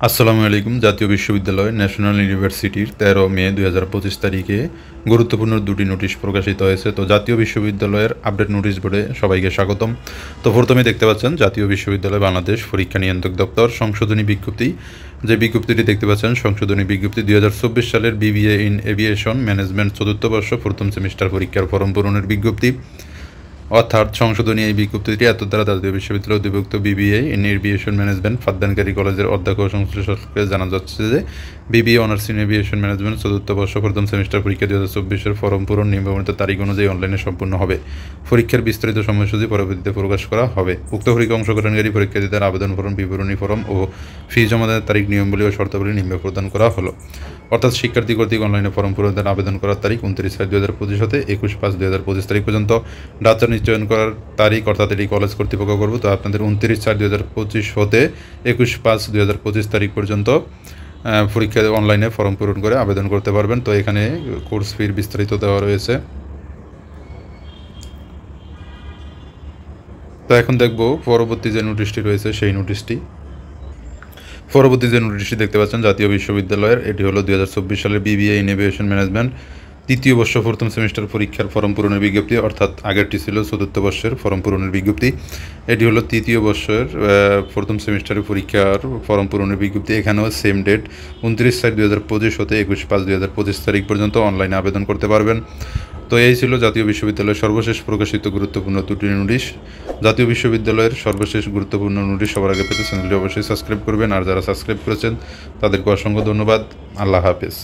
আসসালামু আলাইকুম। জাতীয় বিশ্ববিদ্যালয় ন্যাশনাল ইউনিভার্সিটির ১৩ মে ২০২৫ তারিখে গুরুত্বপূর্ণ দুটি নোটিশ প্রকাশিত হয়েছে। তো জাতীয় বিশ্ববিদ্যালয়ের আপডেট নোটিশ বোর্ডে সবাইকে স্বাগতম। তো প্রথমে দেখতে পাচ্ছেন জাতীয় বিশ্ববিদ্যালয় বাংলাদেশ পরীক্ষা নিয়ন্ত্রক দপ্তর সংশোধনী বিজ্ঞপ্তি। যে বিজ্ঞপ্তিটি দেখতে পাচ্ছেন সংশোধনী বিজ্ঞপ্তি ২০২৪ সালের বিবিএ ইন এভিয়েশন ম্যানেজমেন্ট চতুর্থ বর্ষ প্রথম সেমিস্টার পরীক্ষার ফরম পূরণের বিজ্ঞপ্তি। অর্থাৎ সংশোধনী এই বিজ্ঞপ্তিটি এত দ্বারা জাতীয় বিশ্ববিদ্যালয় অধিভুক্ত বিবিএ ইন এভিয়েশন ম্যানেজমেন্ট পাঠদানকারী কলেজের অধ্যক্ষ ও সংশ্লিষ্ট সকলকে জানা যাচ্ছে যে BBA honours in aviation management চতুর্থ বর্ষ প্রথম সেমিস্টার পরীক্ষা ২০২৪-এর ফরম পূরণ নির্ধারিত তারিখ অনুযায়ী অনলাইনে সম্পূর্ণ হবে। পরীক্ষার বিস্তারিত সময়সূচি পরবর্তীতে প্রকাশ করা হবে। উক্ত পরীক্ষা অংশগ্রহণকারী পরীক্ষার্থীদের আবেদন ফরম, বিবরণী ফরম ও ফি জমা দেওয়ার তারিখ, নিয়মাবলী ও শর্তাবলী নিম্নে প্রদান করা হলো। অর্থাৎ শিক্ষার্থী কর্তৃক অনলাইনে ফরম পূরণের আবেদন করার তারিখ ২৯/৬/২০২৫ হতে ২১/৫/২০২৫ তারিখ পর্যন্ত। ডাচা নিশ্চয়ন করার তারিখ অর্থাৎ এটি কলেজ কর্তৃপক্ষ করবো, তো আপনাদের ২৯/৪/২০২৫ হতে ২১/৫/২০২৫ তারিখ পর্যন্ত পরীক্ষায় অনলাইনে ফর্ম পূরণ করে আবেদন করতে পারবেন। তো এখানে কোর্স ফির বিস্তারিত দেওয়া রয়েছে। তো এখন দেখব পরবর্তী যে নোটিশটি রয়েছে সেই নোটিশটি। পরবর্তী যে নোটিশটি দেখতে পাচ্ছেন জাতীয় বিশ্ববিদ্যালয়ের, এটি হলো ২০২৪ সালের বিবিএ ইন এভিয়েশন ম্যানেজমেন্ট তৃতীয় বর্ষ প্রথম সেমিস্টার পরীক্ষার ফরম পূরণের বিজ্ঞপ্তি। অর্থাৎ আগেরটি ছিল চতুর্থ বর্ষের ফরম পূরণের বিজ্ঞপ্তি, এটি হলো তৃতীয় বর্ষের প্রথম সেমিস্টারের পরীক্ষার ফরম পূরণের বিজ্ঞপ্তি। এখানেও সেম ডেট ২৯/৬/২০২৫ হতে ২১/৫/২০২৫ তারিখ পর্যন্ত অনলাইনে আবেদন করতে পারবেন। তো এই ছিল জাতীয় বিশ্ববিদ্যালয়ের সর্বশেষ প্রকাশিত গুরুত্বপূর্ণ দুটি নোটিশ। জাতীয় বিশ্ববিদ্যালয়ের সর্বশেষ গুরুত্বপূর্ণ নোটিশ সবার আগে পেতে চ্যানেলটি অবশ্যই সাবস্ক্রাইব করবেন, আর যারা সাবস্ক্রাইব করেছেন তাদেরকে অসংখ্য ধন্যবাদ। আল্লাহ হাফেজ।